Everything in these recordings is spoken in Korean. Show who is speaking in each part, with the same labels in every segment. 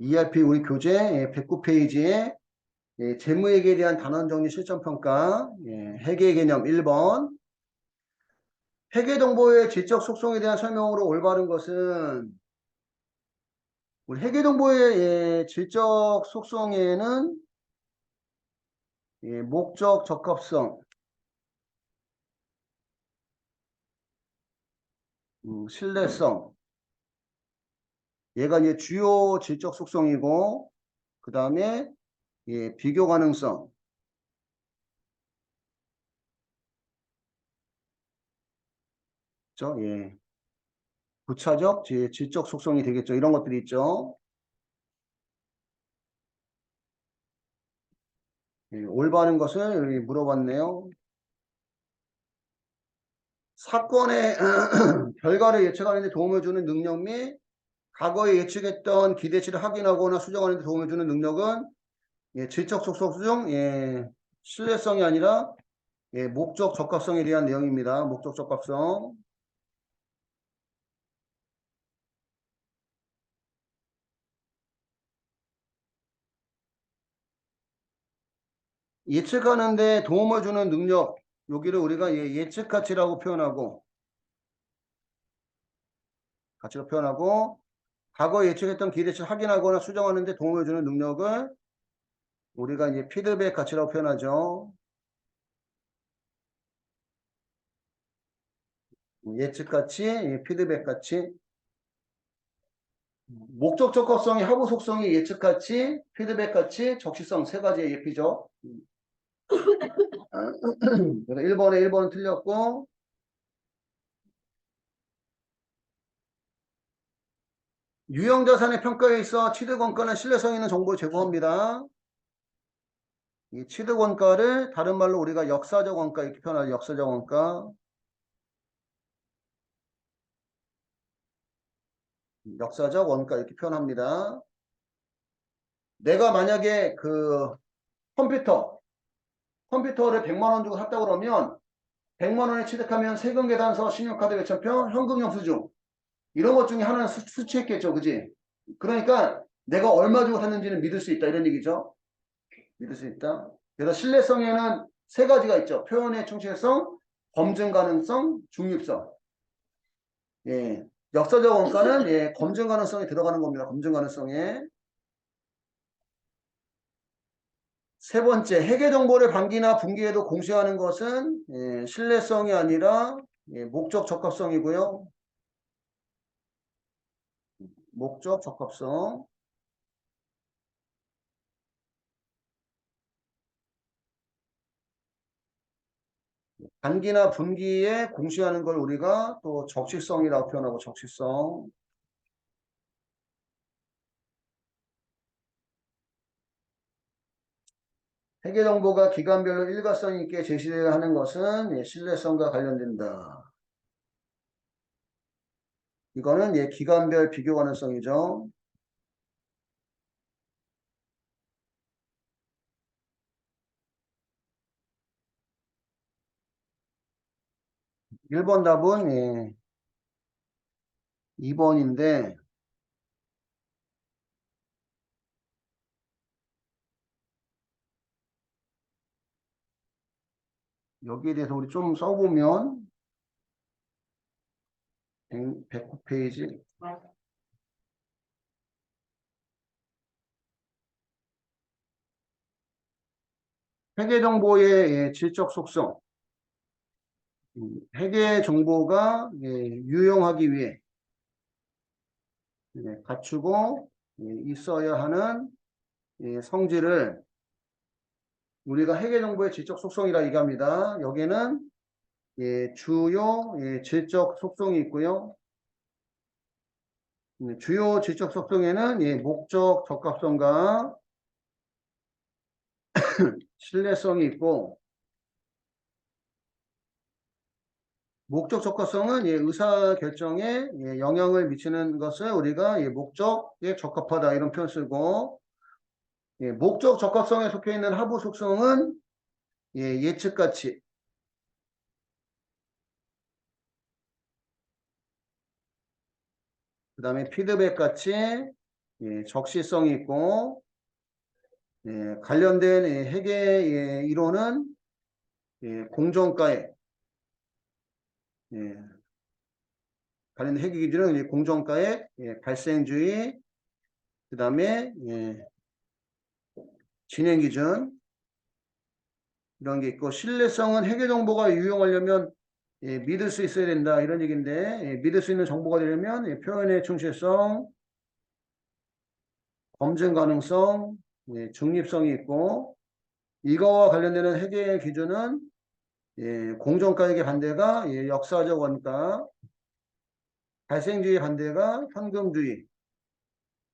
Speaker 1: ERP 우리 교재 109페이지에 재무회계에 대한 단원정리 실전평가 회계 개념 1번 회계정보의 질적 속성에 대한 설명으로 올바른 것은 우리 회계정보의 질적 속성에는 목적 적합성, 신뢰성 얘가 이제 주요 질적 속성이고 그 다음에 비교 가능성 그렇죠? 부차적 질적 속성이 되겠죠. 이런 것들이 있죠. 올바른 것을 여기 물어봤네요. 사건의 결과를 예측하는 데 도움을 주는 능력 및 과거에 예측했던 기대치를 확인하거나 수정하는 데 도움을 주는 능력은 질적 속성 중 신뢰성이 아니라 목적 적합성에 대한 내용입니다. 목적 적합성. 예측하는 데 도움을 주는 능력. 여기를 우리가 예측 가치라고 표현하고 과거에 예측했던 기대치를 확인하거나 수정하는 데 도움을 주는 능력을 우리가 이제 피드백 가치라고 표현하죠. 예측 가치, 피드백 가치. 목적 적합성이 하부 속성이 예측 가치, 피드백 가치, 적시성 세 가지의 예피죠. 그래서 1번은 틀렸고 유형자산의 평가에 있어 취득원가는 신뢰성 있는 정보를 제공합니다. 이 취득원가를 다른 말로 우리가 역사적 원가 이렇게 표현하죠. 역사적 원가. 역사적 원가 이렇게 표현합니다. 내가 만약에 그 컴퓨터를 100만 원 주고 샀다고 그러면 100만 원에 취득하면 세금 계산서, 신용카드 외청표, 현금 영수증 이런 것 중에 하나는 수취했겠죠. 그지? 그러니까 내가 얼마 주고 샀는지는 믿을 수 있다. 이런 얘기죠. 믿을 수 있다. 그래서 신뢰성에는 세 가지가 있죠. 표현의 충실성, 검증 가능성, 중립성. 예. 역사적 원가는 검증 가능성이 들어가는 겁니다. 검증 가능성에. 세 번째, 회계 정보를 반기나 분기에도 공시하는 것은 신뢰성이 아니라 목적 적합성이고요. 목적 적합성. 반기나 분기에 공시하는 걸 우리가 또 적시성이라고 표현하고 적시성. 회계 정보가 기간별로 일관성 있게 제시하는 것은 신뢰성과 관련된다. 이거는 기간별 비교 가능성이죠. 1번 답은 2번인데 여기에 대해서 우리 좀 써보면 109페이지 회계 정보의 질적 속성 회계 정보가 유용하기 위해 갖추고 있어야 하는 성질을 우리가 회계 정보의 질적 속성이라 얘기합니다. 여기에는 주요 질적 속성이 있고요. 주요 질적 속성에는 목적 적합성과 신뢰성이 있고 목적 적합성은 의사결정에 영향을 미치는 것을 우리가 목적에 적합하다 이런 표현 쓰고 목적 적합성에 속해 있는 하부 속성은 예측가치 그 다음에 피드백 가치 적시성이 있고, 관련된 회계 이론은 공정가액, 관련된 회계 기준은 공정가액, 발생주의, 그 다음에 진행 기준 이런 게 있고, 신뢰성은 회계 정보가 유용하려면 믿을 수 있어야 된다 이런 얘기인데, 믿을 수 있는 정보가 되려면 표현의 충실성, 검증 가능성, 중립성이 있고, 이거와 관련되는 회계 기준은 공정가액의 반대가 역사적 원가, 발생주의 반대가 현금주의,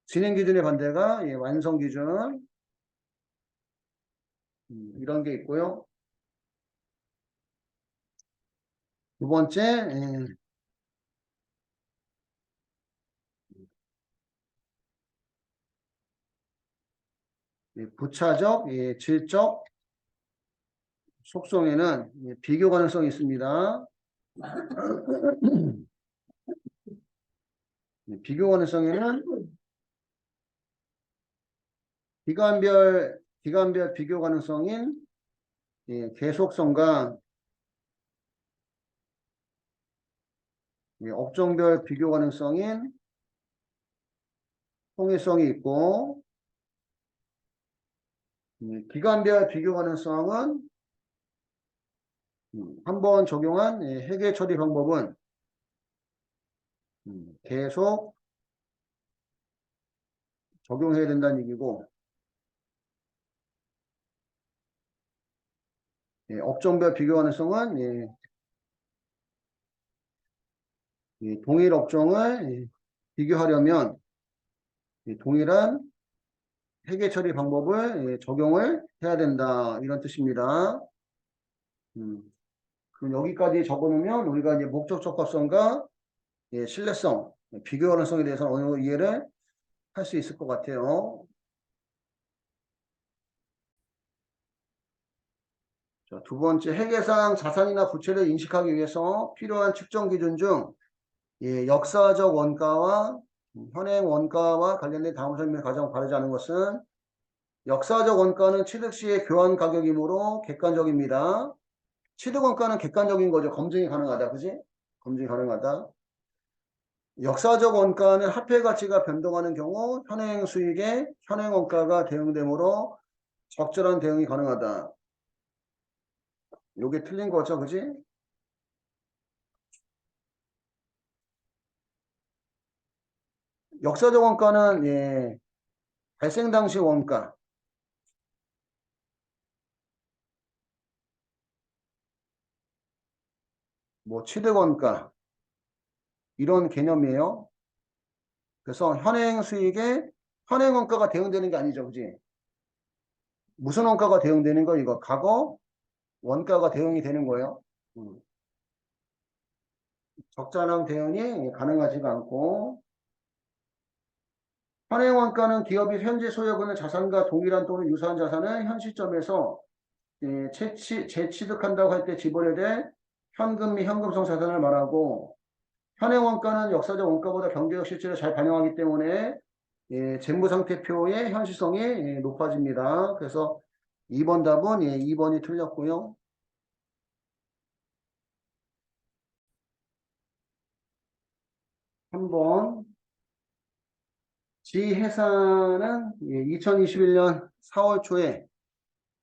Speaker 1: 진행 기준의 반대가 완성 기준, 이런 게 있고요. 두 번째, 부차적, 질적 속성에는 비교 가능성이 있습니다. 비교 가능성에는 기간별 비교 가능성인 계속성과 업종별 비교 가능성인 통일성이 있고, 기간별 비교 가능성은 한번 적용한 회계 처리 방법은 계속 적용해야 된다는 얘기고, 업종별 비교 가능성은 동일 업종을 비교하려면 동일한 회계 처리 방법을 적용을 해야 된다 이런 뜻입니다. 그럼 여기까지 적어놓으면 우리가 이제 목적 적합성과 신뢰성, 비교 가능성에 대해서 어느 정도 이해를 할 수 있을 것 같아요. 자, 두 번째, 회계상 자산이나 부채를 인식하기 위해서 필요한 측정 기준 중 역사적 원가와 현행 원가와 관련된 다음 설명에 가장 바르지 않은 것은, 역사적 원가는 취득 시의 교환 가격이므로 객관적입니다. 취득 원가는 객관적인 거죠. 검증이 가능하다. 그지? 검증이 가능하다. 역사적 원가는 화폐 가치가 변동하는 경우 현행 수익에 현행 원가가 대응되므로 적절한 대응이 가능하다. 요게 틀린 거죠. 그지? 역사적 원가는 발생 당시 원가, 뭐 취득 원가 이런 개념이에요. 그래서 현행 수익에 현행 원가가 대응되는 게 아니죠. 그지? 무슨 원가가 대응되는 거? 이거 과거 원가가 대응이 되는 거예요. 적절한 대응이 가능하지가 않고, 현행 원가는 기업이 현재 소유하고 있는 자산과 동일한 또는 유사한 자산을 현 시점에서 재취득한다고 할 때 지불해야 될 현금 및 현금성 자산을 말하고, 현행 원가는 역사적 원가보다 경제적 실질을 잘 반영하기 때문에 재무상태표의 현실성이 높아집니다. 그래서 2번 답은 2번이 틀렸고요. 3번 지회사는 2021년 4월 초에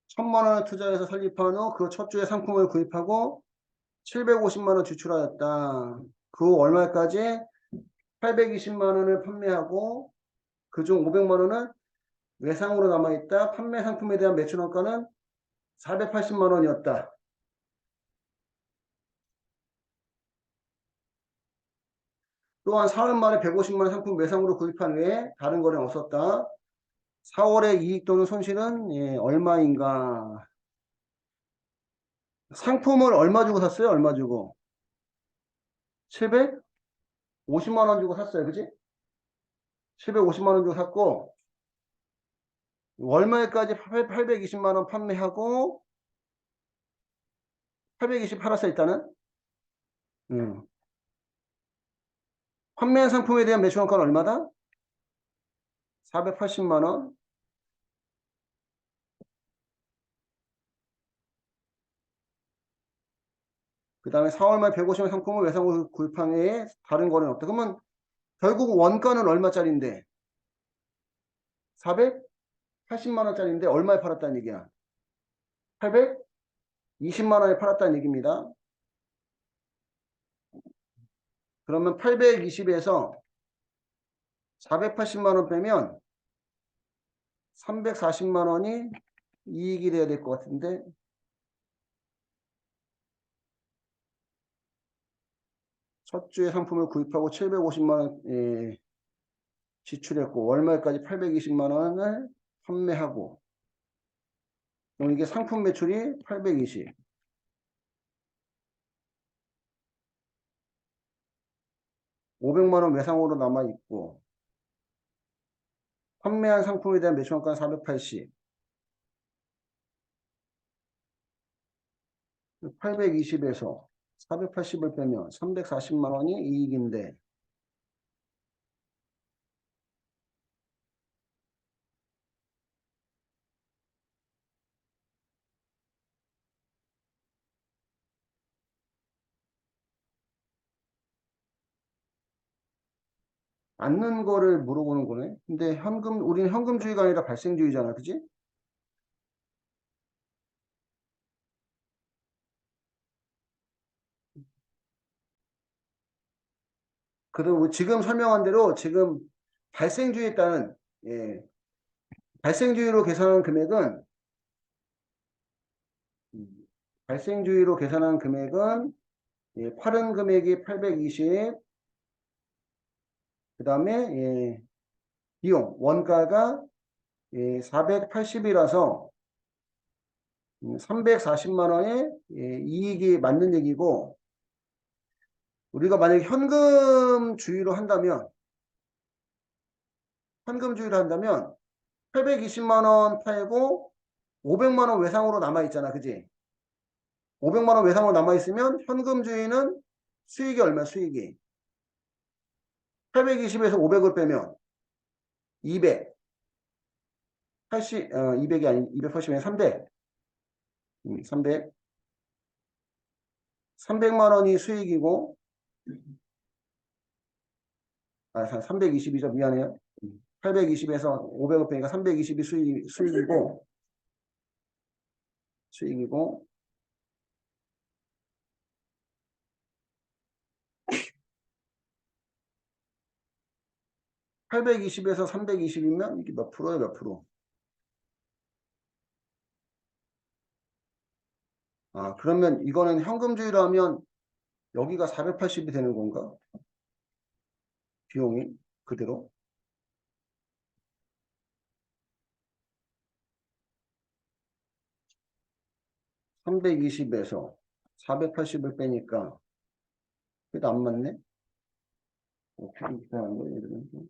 Speaker 1: 1,000만 원을 투자해서 설립한 후 그 첫 주에 상품을 구입하고 750만 원 지출하였다. 그 후 얼마까지 820만 원을 판매하고 그중 500만 원은 외상으로 남아있다. 판매 상품에 대한 매출 원가는 480만 원이었다. 또한 4월 말에 150만 원 상품 외상으로 구입한 외에 다른 거래는 없었다. 4월의 이익 또는 손실은 얼마인가? 상품을 얼마 주고 샀어요? 얼마 주고? 750만 원 주고 샀어요. 그지? 750만 원 주고 샀고, 월말까지 820만 원 판매하고 820 팔았어 일단은. 판매한 상품에 대한 매출원가는 얼마다? 480만 원. 그 다음에 4월 말 150만 상품을 외상으로 구입한 외에 다른 거래는 없다. 그러면 결국 원가는 얼마짜리인데? 480만 원짜리인데 얼마에 팔았다는 얘기야? 820만 원에 팔았다는 얘기입니다. 그러면 820에서 480만 원 빼면 340만 원이 이익이 돼야 될 것 같은데 첫 주에 상품을 구입하고 750만 원 지출했고 월말까지 820만 원을 판매하고 그럼 이게 상품 매출이 820 500만 원 외상으로 남아있고 판매한 상품에 대한 매출원가는 480 820에서 480을 빼면 340만 원이 이익인데 않는 거를 물어보는 거네. 근데 우리는 현금주의가 아니라 발생주의잖아. 그지? 그리고 지금 설명한 대로 지금 발생주의에 따른, 예, 발생주의로 계산한 금액은, 음, 발생주의로 계산한 금액은, 예, 팔은 금액이 820, 그 다음에, 예, 비용, 원가가, 예, 480이라서, 340만 원의 예, 이익이 맞는 얘기고, 우리가 만약에 현금주의로 한다면 820만 원 팔고 500만 원 외상으로 남아있잖아. 그지? 500만 원 외상으로 남아있으면 현금주의는 수익이 얼마야? 수익이. 820에서 500을 빼면 200. 200이 아닌 280에 300. 300. 300만 원이 수익이고, 320이죠. 미안해요. 820에서 500을 빼니까 320이 수익이고, 820에서 320이면 이게 몇 프로야, 몇 프로? 아, 그러면 이거는 현금주의로 하면 여기가 480이 되는 건가? 비용이 그대로. 320에서 480을 빼니까 그래도 안 맞네. 어떻게 이상한 거예요, 이러면.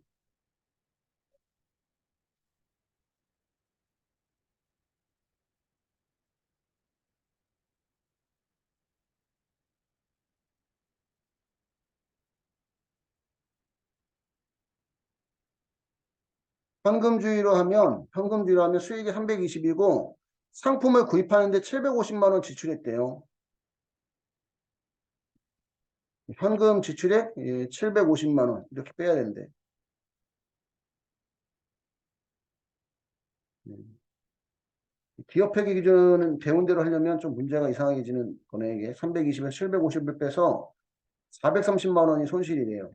Speaker 1: 현금주의로 하면 수익이 320이고 상품을 구입하는데 750만 원 지출했대요. 현금 지출액 750만 원 이렇게 빼야 된대. 기업회계 기준은 배운 대로 하려면 좀 문제가 이상해지는 거네. 이게 320에서 750을 빼서 430만 원이 손실이래요.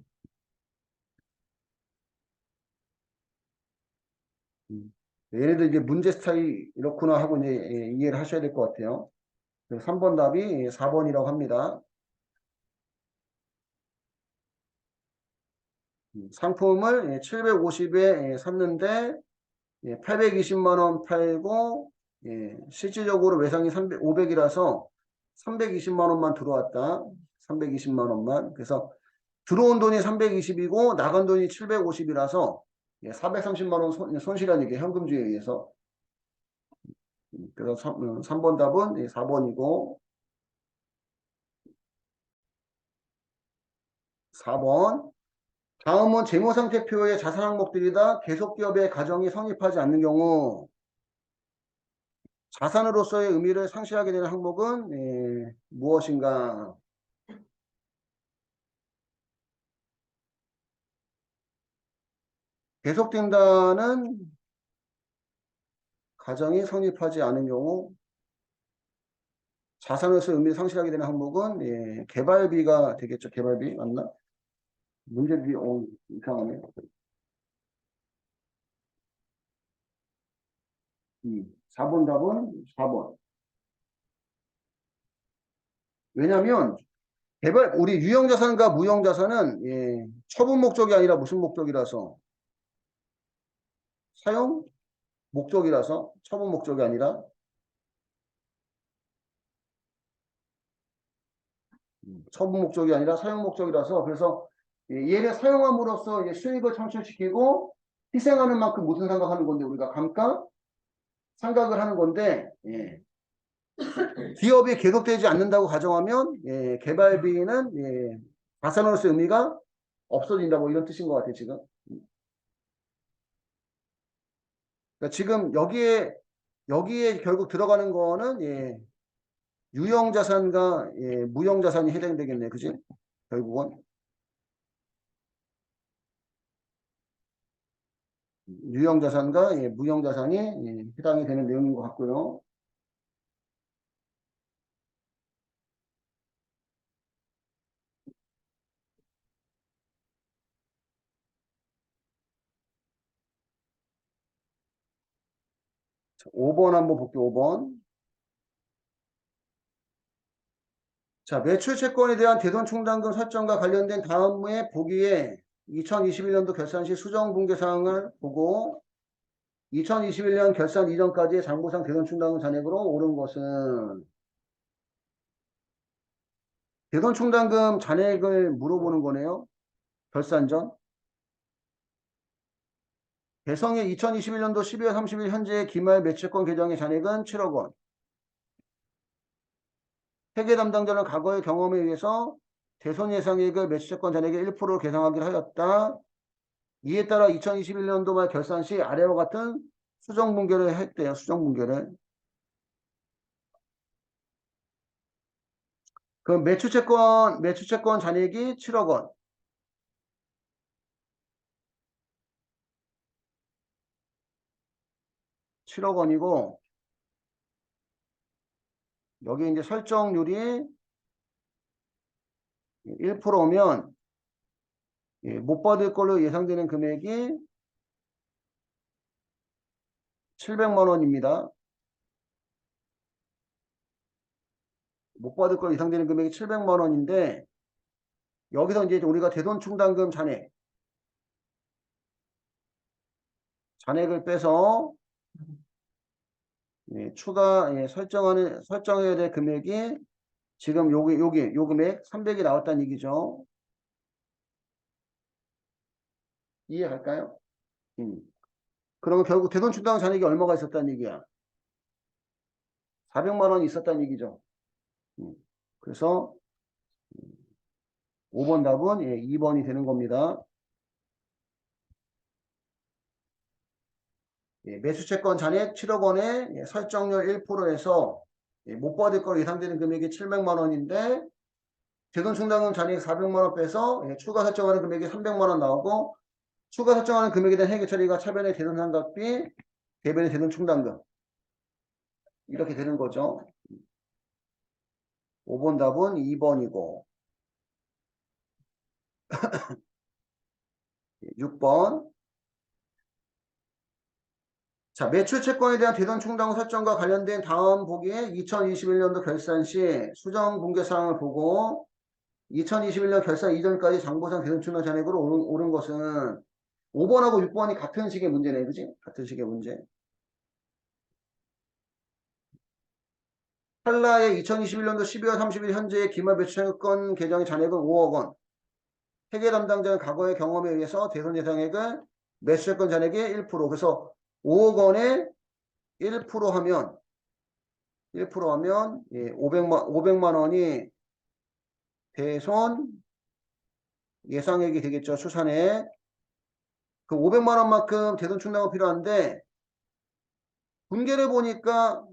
Speaker 1: 얘네들 이제 문제 스타일이 이렇구나 하고 이제 이해를 하셔야 될 것 같아요. 3번 답이 4번이라고 합니다. 상품을 750에 샀는데 820만 원 팔고 실질적으로 외상이 500이라서 320만 원만 들어왔다. 320만 원만. 그래서 들어온 돈이 320이고 나간 돈이 750이라서 430만 원 손실한 얘기 현금주의에 의해서. 그래서 3번 답은 4번이고 4번 다음은 재무상태표의 자산 항목들이다. 계속기업의 가정이 성립하지 않는 경우 자산으로서의 의미를 상실하게 되는 항목은 무엇인가? 계속된다는 가정이 성립하지 않은 경우 자산으로서의 의미를 상실하게 되는 항목은 개발비가 되겠죠. 개발비 맞나? 문제비 이상하네. 4번 답은 4번. 왜냐하면 우리 유형자산과 무형자산은 처분 목적이 아니라 무슨 목적이라서 사용 목적이라서 처분 목적이 아니라 처분 목적이 아니라 사용 목적이라서 그래서 얘를 사용함으로써 이제 수익을 창출시키고 희생하는 만큼 무슨 생각하는 건데 우리가 감가 생각을 하는 건데 기업이 계속되지 않는다고 가정하면 개발비는 자산으로서의 의미가 없어진다 뭐 이런 뜻인 것 같아요 지금. 그러니까 지금 여기에 결국 들어가는 거는 유형자산과 무형자산이 해당되겠네 그지? 결국은 유형자산과 무형자산이 해당이 되는 내용인 것 같고요. 5번 한번 볼게요. 5번. 자, 매출 채권에 대한 대손 충당금 설정과 관련된 다음의 보기에 2021년도 결산 시 수정 붕괴 사항을 보고 2021년 결산 이전까지의 장부상 대손 충당금 잔액으로 오른 것은 대손 충당금 잔액을 물어보는 거네요. 결산 전. 대성의 2021년도 12월 30일 현재 기말 매출권 계정의 잔액은 7억 원. 회계 담당자는 과거의 경험에 의해서 대손 예상액을 매출채권 잔액의 1%로 계상하기로 하였다. 이에 따라 2021년도 말 결산 시 아래와 같은 수정 분괴를 했대요. 수정 분괴를. 그럼 매출채권 잔액이 7억 원. 7억 원이고 여기 이제 설정률이 1%면 못 받을 걸로 예상되는 금액이 700만 원입니다. 못 받을 걸로 예상되는 금액이 700만 원인데 여기서 이제 우리가 대손 충당금 잔액을 빼서 추가 설정해야 될 금액이 지금 요 금액 300이 나왔다는 얘기죠. 이해갈까요? 그러면 결국 대손 충당 잔액이 얼마가 있었다는 얘기야? 400만 원이 있었다는 얘기죠. 그래서 5번 답은 2번이 되는 겁니다. 매수채권 잔액 7억 원에 설정률 1%에서 못 받을 걸 예상되는 금액이 700만 원인데 대손 충당금 잔액 400만 원 빼서 추가 설정하는 금액이 300만 원 나오고 추가 설정하는 금액에 대한 회계 처리가 차변의 대손 상각비, 대변의 대손 충당금 이렇게 되는 거죠. 5번 답은 2번이고 6번 자, 매출 채권에 대한 대손 충당 설정과 관련된 다음 보기에 2021년도 결산 시 수정 분괴 사항을 보고 2021년 결산 이전까지 장부상 대손 충당 잔액으로 오른 것은 5번하고 6번이 같은 식의 문제네. 그지? 같은 식의 문제. 한라의 2021년도 12월 30일 현재의 기말 매출채권 계정의 잔액은 5억 원. 회계 담당자는 과거의 경험에 의해서 대손 예상액을 매출채권 잔액의 1%. 그래서 5억 원에 1% 하면 500만 원이 대손 예상액이 되겠죠. 추산액. 그 500만 원만큼 대손 충당은 필요한데 분계를 보니까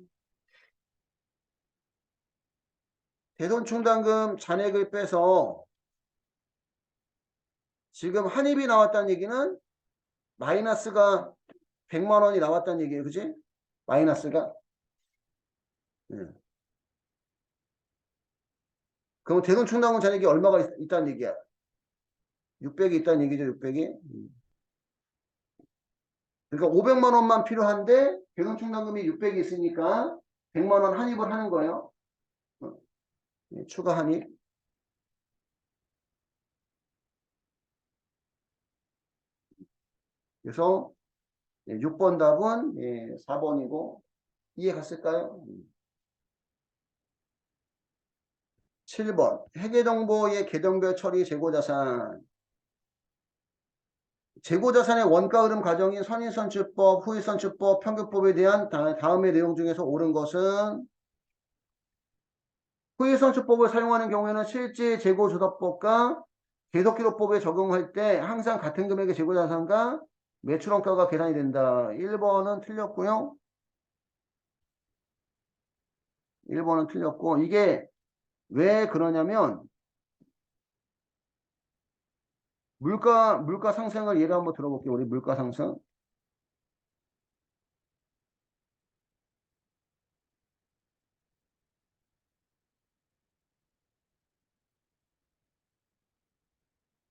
Speaker 1: 대손 충당금 잔액을 빼서 지금 한입이 나왔다는 얘기는 마이너스가 100만 원이 나왔다는 얘기예요. 그지? 마이너스가. 예. 그럼 대손 충당금 잔액이 얼마가 있다는 얘기야? 600이 있다는 얘기죠. 600이. 그러니까 500만 원만 필요한데 대손 충당금이 600이 있으니까 100만 원 한입을 하는 거예요. 예, 추가 한입. 그래서 6번 답은 4번이고 이해 갔을까요? 7번 회계정보의 계정별 처리 재고자산. 재고자산의 원가 흐름 과정인 선인선출법, 후일선출법, 평균법에 대한 다음의 내용 중에서 옳은 것은 후일선출법을 사용하는 경우에는 실제 재고조사법과 계속기록법에 적용할 때 항상 같은 금액의 재고자산과 매출원가가 계산이 된다. 1번은 틀렸고요. 1번은 틀렸고 이게 왜 그러냐면 물가 상승을 예를 한번 들어볼게요. 우리 물가 상승.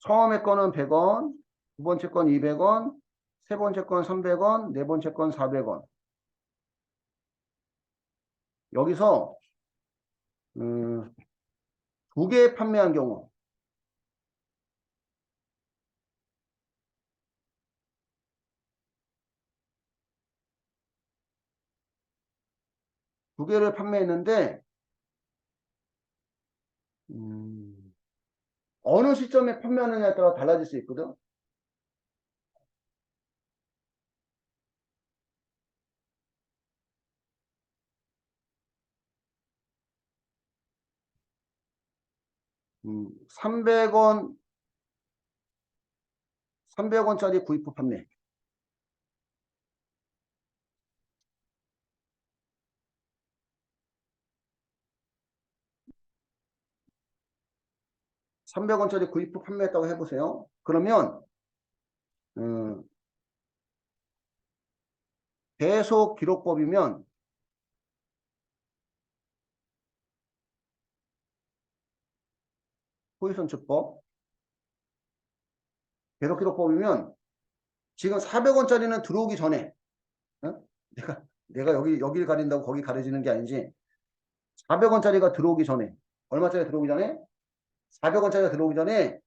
Speaker 1: 처음에 거는 100원, 두 번째 건 200원, 세 번째 건 300원, 네 번째 건 400원. 여기서 두 개 판매한 경우 두 개를 판매했는데 어느 시점에 판매하느냐에 따라 달라질 수 있거든. 음, 300원, 300원짜리 구입 후 판매. 300원짜리 구입 후 판매했다고 해보세요. 그러면 음, 배속 기록법이면 호위선출법 배속 기록법이면 지금 400원짜리는 들어오기 전에 어? 내가 여기를 가린다고 거기 가려지는 게 아니지. 400원짜리가 들어오기 전에 얼마짜리 들어오기 전에 400원짜리가 들어오기 전에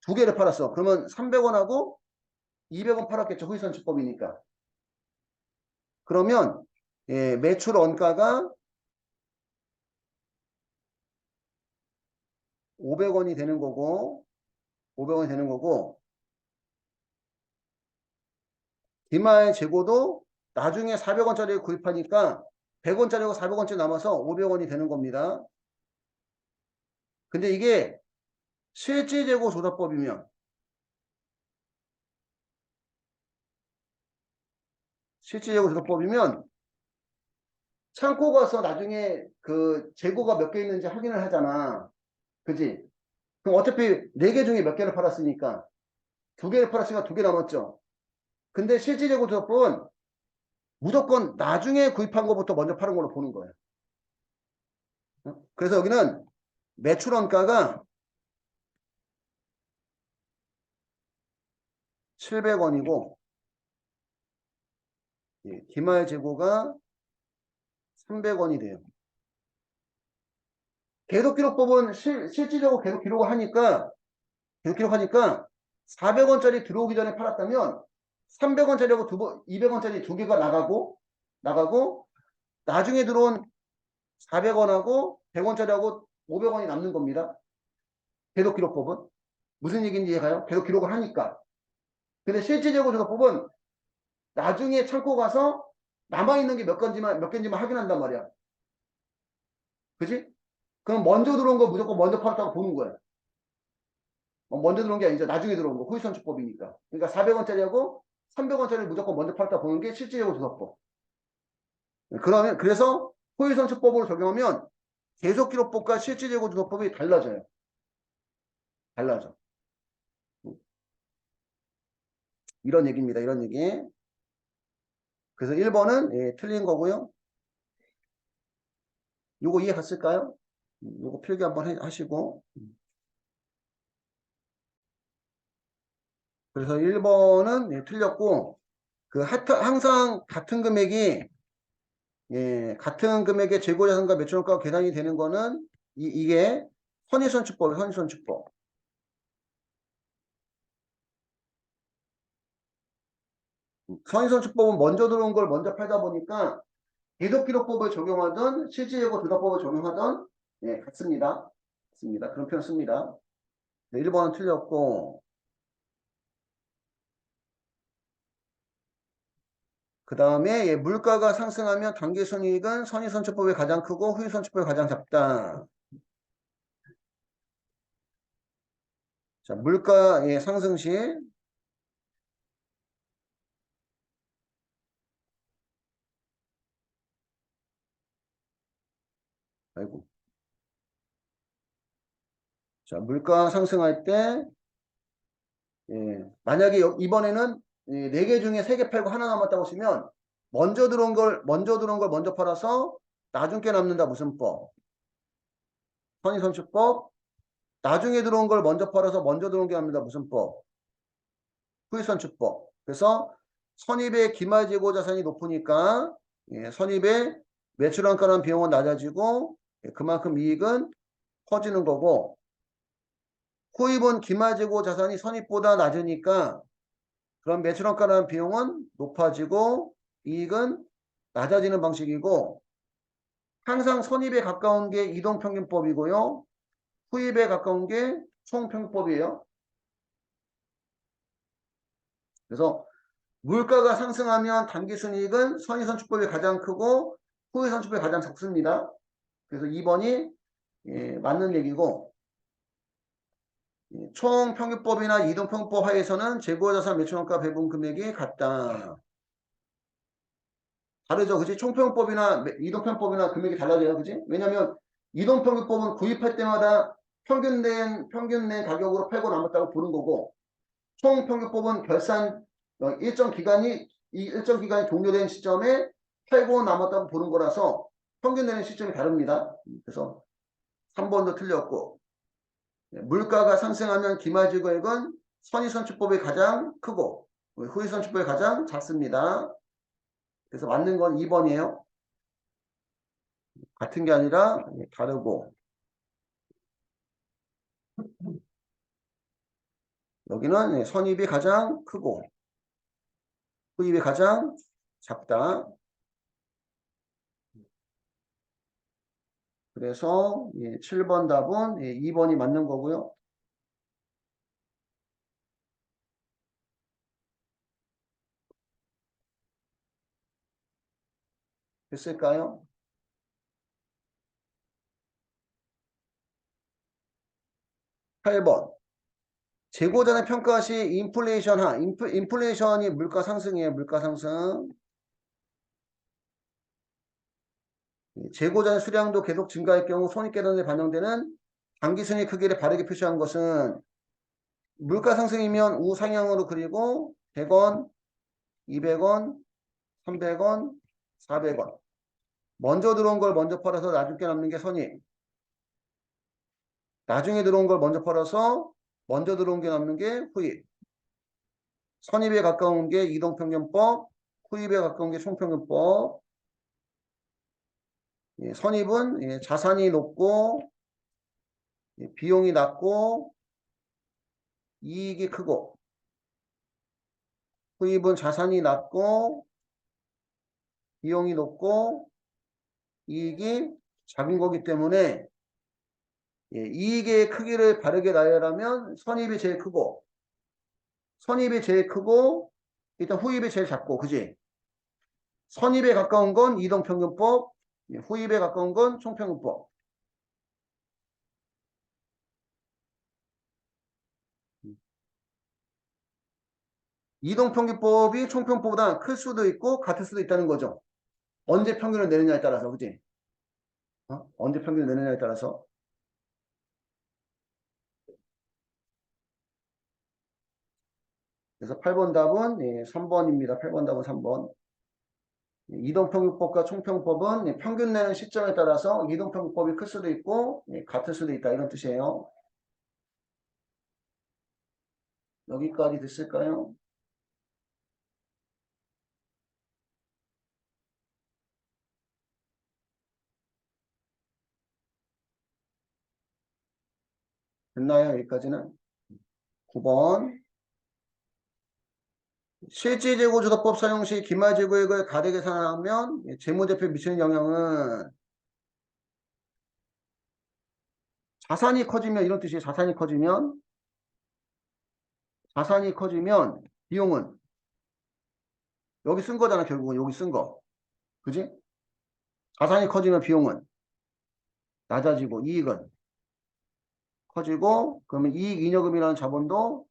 Speaker 1: 두 개를 팔았어. 그러면 300원하고 200원 팔았겠죠. 후위선출법이니까. 그러면 매출 원가가 500원이 되는 거고 500원이 되는 거고 기마의 재고도 나중에 400원짜리 구입하니까 100원짜리고 400원짜리 남아서 500원이 되는 겁니다. 근데 이게 실제 재고 조사법이면 실제 재고 조사법이면 창고 가서 나중에 그 재고가 몇 개 있는지 확인을 하잖아. 그지? 그럼 어차피 4개 중에 몇 개를 팔았으니까 2개를 팔았으니까 2개 남았죠. 근데 실제 재고 조사법은 무조건 나중에 구입한 것부터 먼저 파는 걸로 보는 거예요. 그래서 여기는 매출 원가가 700원이고 기마의 재고가 300원이 돼요. 계속기록법은 실질적으로 계속 기록을 하니까 계속 기록하니까 400원짜리 들어오기 전에 팔았다면 300원짜리하고 200원짜리 두 개가 나가고 나중에 들어온 400원하고 100원짜리하고 500원이 남는 겁니다. 계속기록법은 무슨 얘기인지 이해가요? 계속 기록을 하니까. 근데 실질적으로 조사법은 나중에 창고 가서 남아있는 게 몇 개인지만 확인한단 말이야. 그지? 그럼 먼저 들어온 거 무조건 먼저 팔았다고 보는 거야. 먼저 들어온 게 아니죠. 나중에 들어온 거. 후위선출법이니까. 그러니까 400원짜리하고 300원짜리를 무조건 먼저 팔았다 보는 게 실질예고 조사법. 그러면 그래서 후위선출법으로 적용하면 계속기록법과 실질예고 조사법이 달라져요. 달라져. 이런 얘기입니다. 이런 얘기. 그래서 1번은 예, 틀린 거고요. 요거 이해 갔을까요? 요거 필기 한번 하시고. 그래서 1번은 예, 틀렸고, 항상 같은 금액이, 예, 같은 금액의 재고자산과 매출원가가 계산이 되는 거는, 이게 선의선출법이에요, 선의선출법. 선의선출법은 먼저 들어온 걸 먼저 팔다 보니까, 계속기록법을 적용하든, 실질예고 조사법을 적용하든, 예, 같습니다. 같습니다. 그런 표현 씁니다. 네, 1번은 틀렸고, 그 다음에 예, 물가가 상승하면 당기순이익은 선의선출법이 가장 크고 후위선출법이 가장 작다. 자, 물가 예, 상승 시 아이고. 자, 물가 상승할 때 예, 만약에 이번에는 예, 4개 중에 3개 팔고 하나 남았다고 치면 먼저 들어온 걸 먼저 팔아서 나중 게 남는다. 무슨 법? 선의선출법. 나중에 들어온 걸 먼저 팔아서 먼저 들어온 게 남는다. 무슨 법? 후위선출법. 그래서 선입의 기말재고 자산이 높으니까 예, 선입의 매출원가는 비용은 낮아지고 예, 그만큼 이익은 커지는 거고 후입은 기말재고 자산이 선입보다 낮으니까 그럼 매출원가라는 비용은 높아지고 이익은 낮아지는 방식이고 항상 선입에 가까운 게 이동평균법이고요. 후입에 가까운 게 총평균법이에요. 그래서 물가가 상승하면 당기순이익은 선의선출법이 가장 크고 후위선출법이 가장 작습니다. 그래서 2번이 예, 맞는 얘기고 예, 총평균법이나 이동평균법 하에서는 재고자산 매출원가 배분 금액이 같다. 다르죠. 그치? 총평균법이나 이동평균법이나 금액이 달라져요. 그치? 왜냐면 이동평균법은 구입할 때마다 평균 낸 가격으로 팔고 남았다고 보는 거고 총평균법은 일정 기간이 종료된 시점에 팔고 남았다고 보는 거라서 평균 내는 시점이 다릅니다. 그래서 3번도 틀렸고 물가가 상승하면 기말지구액은 선의선출법이 가장 크고 후위선출법이 가장 작습니다. 그래서 맞는 건 2번이에요. 같은 게 아니라 다르고 여기는 선입이 가장 크고 후입이 가장 작다. 그래서 7번 답은 2번이 맞는 거고요. 됐을까요? 8번. 재고자산 평가 시 인플레이션하. 인플레이션이 물가 상승이에요. 물가 상승. 재고자산 수량도 계속 증가할 경우 손익계산에 반영되는 당기순이익 크기를 바르게 표시한 것은 물가 상승이면 우상향으로 그리고 100원, 200원, 300원, 400원. 먼저 들어온 걸 먼저 팔아서 나중에 남는 게 선익. 나중에 들어온 걸 먼저 팔아서 먼저 들어온 게 남는 게 후익. 선입에 가까운 게 이동평균법, 후입에 가까운 게 총평균법. 선입은 자산이 높고 비용이 낮고 이익이 크고 후입은 자산이 낮고 비용이 높고 이익이 작은 거기 때문에 이익의 크기를 바르게 나열하면 선입이 제일 크고 선입이 제일 크고 일단 후입이 제일 작고 그지? 선입에 가까운 건 이동평균법, 후입에 가까운 건 총평균법. 이동평균법이 총평법보다 클 수도 있고 같을 수도 있다는 거죠. 언제 평균을 내느냐에 따라서, 그지? 언제 평균을 내느냐에 따라서. 그래서 8번 답은 3번입니다. 8번 답은 3번. 이동평균법과 총평법은 평균 내는 시점에 따라서 이동평균법이 클 수도 있고 같을 수도 있다. 이런 뜻이에요. 여기까지 됐을까요? 됐나요? 여기까지는? 9번. 실질재고조사법 사용 시 기말재고액을 가대 계산하면 재무제표에 미치는 영향은 자산이 커지면 이런 뜻이에요. 자산이 커지면 비용은 여기 쓴 거잖아. 결국은 여기 쓴 거. 그지? 자산이 커지면 비용은 낮아지고 이익은 커지고 그러면 이익잉여금이라는 자본도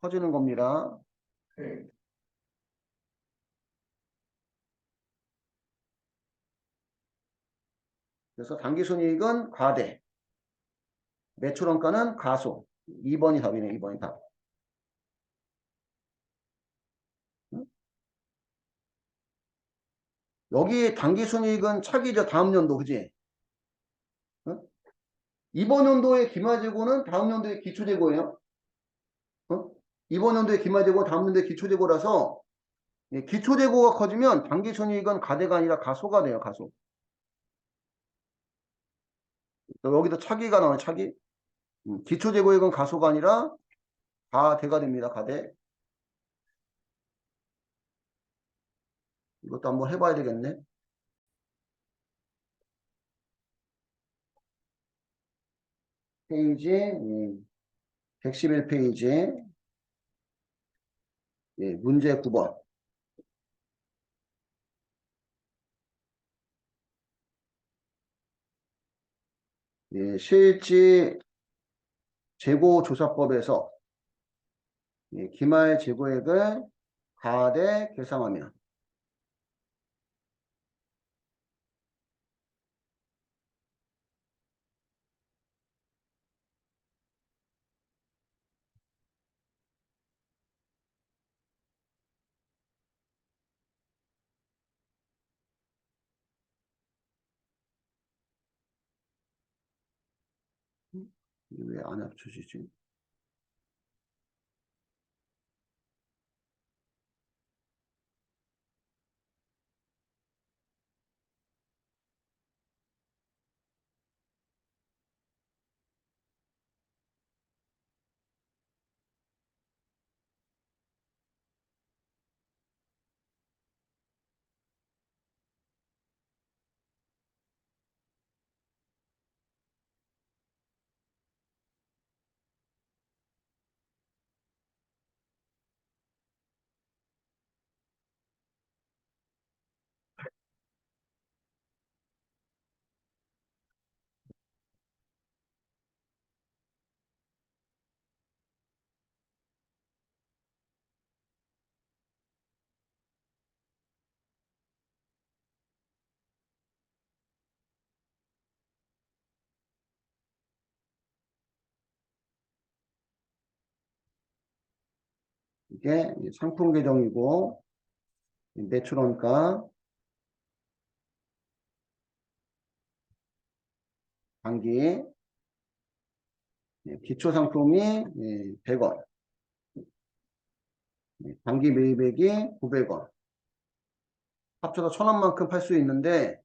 Speaker 1: 커지는 겁니다. 그래서 당기순이익은 과대, 매출원가는 가소. 2번이 답이네. 2번이 답. 응? 여기 당기순이익은 차기죠. 다음 연도. 그지? 응? 이번 연도의 기말재고는 다음 연도의 기초재고예요. 어? 이번 연도의 기말재고 다음 연도의 기초재고라서 기초재고가 커지면 당기순이익은 가대가 아니라 가소가 돼요. 가소. 여기도 차기가 나와요. 차기. 기초재고액은 가소가 아니라 가대가 됩니다. 가대. 이것도 한번 해봐야 되겠네. 페이지 111페이지 문제 9번. 실지 재고조사법에서 기말 재고액을 가대 계상하면 왜 안 합쳐지지? 이게 상품 계정이고 매출원가 단기 기초 상품이 100원, 단기 매입액이 900원. 합쳐서 1,000원만큼 팔 수 있는데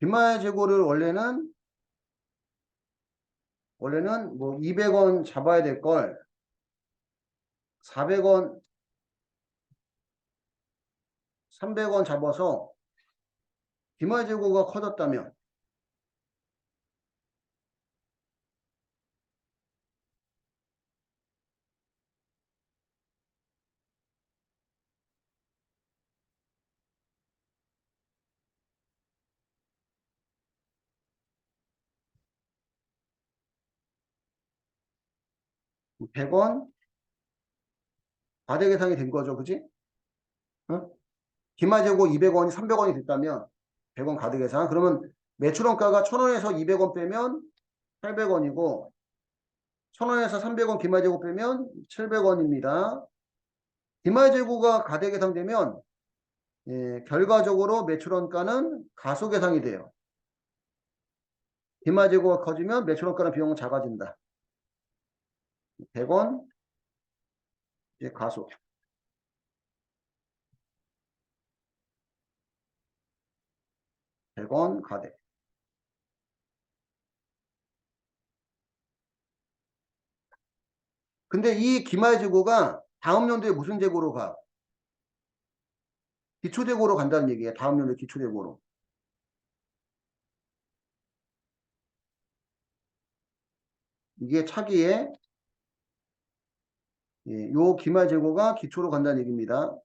Speaker 1: 기말 재고를 원래는 뭐 200원 잡아야 될 걸 400원, 300원 잡아서 기말 재고가 커졌다면 100원 과대 계상이 된 거죠. 그지? 어? 기마재고 200원이 300원이 됐다면 100원 과대 계상. 그러면 매출원가가 1000원에서 200원 빼면 800원이고 1000원에서 300원 기마재고 빼면 700원입니다. 기마재고가 과대 계상되면 결과적으로 매출원가는 가소 계상이 돼요. 기마재고가 커지면 매출원가는 비용은 작아진다. 100원 이제 가소. 100원 과대. 근데 이 기마재고가 다음 연도에 무슨 재고로 가? 기초재고로 간다는 얘기예요. 다음 연도 기초재고로. 이게 차기에 요 기마재고가 기초로 간다는 얘기입니다.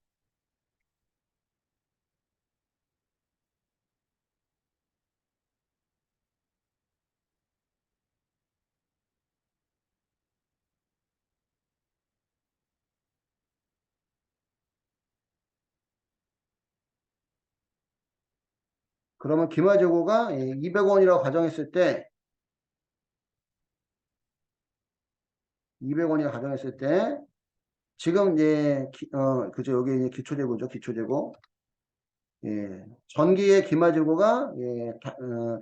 Speaker 1: 그러면 기마재고가 200원이라고 가정했을 때 200원이라고 가정했을 때 지금 이제 그죠, 여기 이제 기초재고죠. 기초재고. 전기의 기마재고가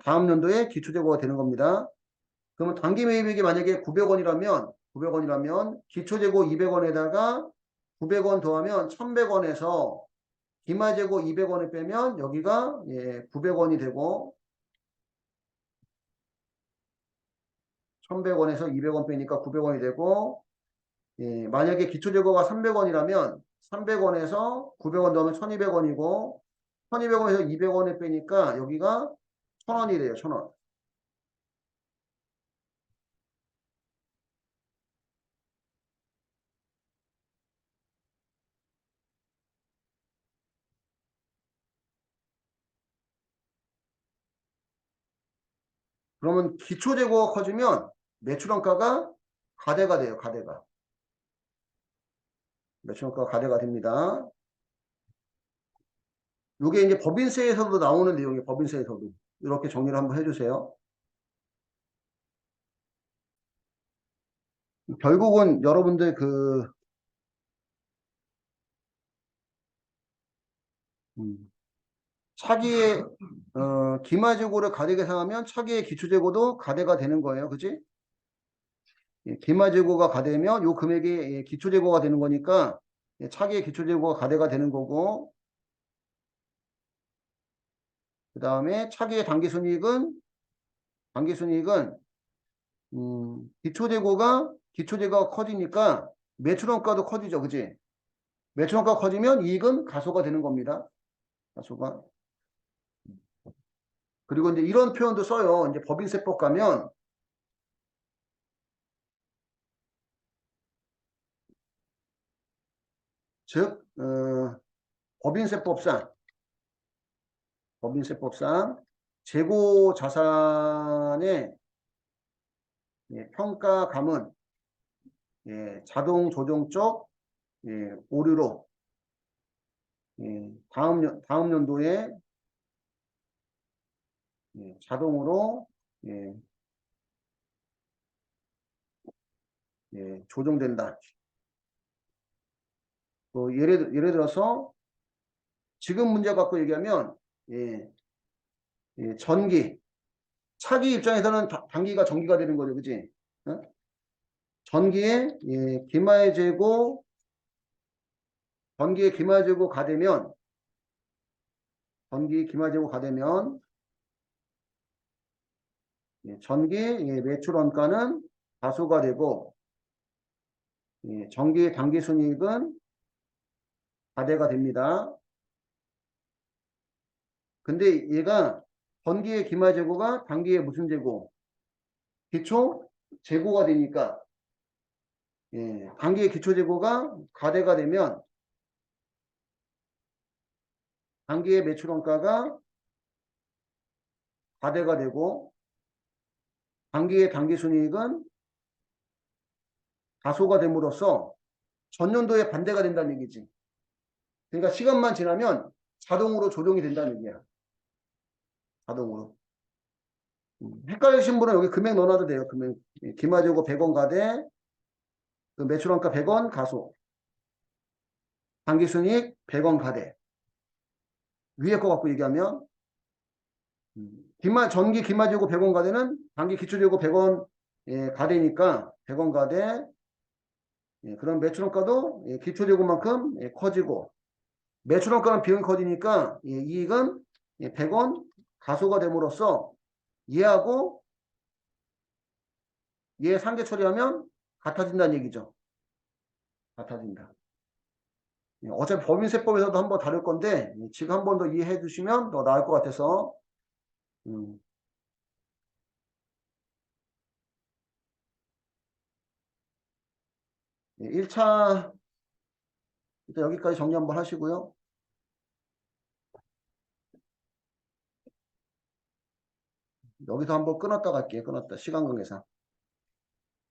Speaker 1: 다음 연도에 기초재고가 되는 겁니다. 그러면 단기 매입액이 만약에 900원이라면 기초재고 200원에다가 900원 더하면 1100원에서 기마재고 200원을 빼면 여기가 900원이 되고 1100원에서 200원 빼니까 900원이 되고 만약에 기초재고가 300원이라면 300원에서 900원 더하면 1200원이고 1200원에서 200원을 빼니까 여기가 1000원이 돼요. 1000원. 그러면 기초재고가 커지면 매출원가가 가대가 돼요. 가대가. 매출원가가 가대가 됩니다. 이게 이제 법인세에서도 나오는 내용이에요. 법인세에서도. 이렇게 정리를 한번 해주세요. 결국은 여러분들 차기의 기마재고를 가대 계상하면 차기의 기초재고도 가대가 되는 거예요. 그치? 기마재고가 가대면 요 금액이 기초재고가 되는 거니까 차기의 기초재고가 가대가 되는 거고 그 다음에 차기의 단기순이익은 기초재고가 커지니까 매출원가도 커지죠. 그치? 매출원가가 커지면 이익은 가소가 되는 겁니다. 가소가. 그리고 이제 이런 표현도 써요. 이제 법인세법 가면 즉 법인세법상 재고 자산의 평가감은 자동 조정적 오류로 다음 연도에 자동으로 조정된다. 예를 들어서 지금 문제 갖고 얘기하면 전기 차기 입장에서는 단기가 전기가 되는 거죠. 그지? 어? 전기의 기마재고가 되면 전기 매출원가는 다소가 되고 전기 단기순이익은 가대가 됩니다. 근데 얘가 전기의 기마재고가 단기의 무슨 재고? 기초 재고가 되니까 단기의 기초 재고가 가대가 되면 단기의 매출원가가 가대가 되고 단기의 단기순이익은 가소가 됨으로써 전년도에 반대가 된다는 얘기지. 그러니까 시간만 지나면 자동으로 조정이 된다는 얘기야. 자동으로. 헷갈리신 분은 여기 금액 넣어놔도 돼요. 금액. 기마재고 100원 가대, 그 매출원가 100원 가소. 당기순이익 100원 가대. 위에 거 갖고 얘기하면 전기 기마재고 100원 가대는 단기 기초재고 100원 가대니까 100원 가대. 그럼 매출원가도 기초재고만큼 커지고 매출원가는 비용이 커지니까 이익은 100원 가소가 됨으로써 얘하고 얘 상계 처리하면 같아진다는 얘기죠. 같아진다. 어차피 법인세법에서도 한번 다룰 건데 지금 한 번 더 이해해 주시면 더 나을 것 같아서 1차 일단 여기까지 정리 한번 하시고요. 여기서 한번 끊었다 갈게요. 끊었다. 시간 관계상.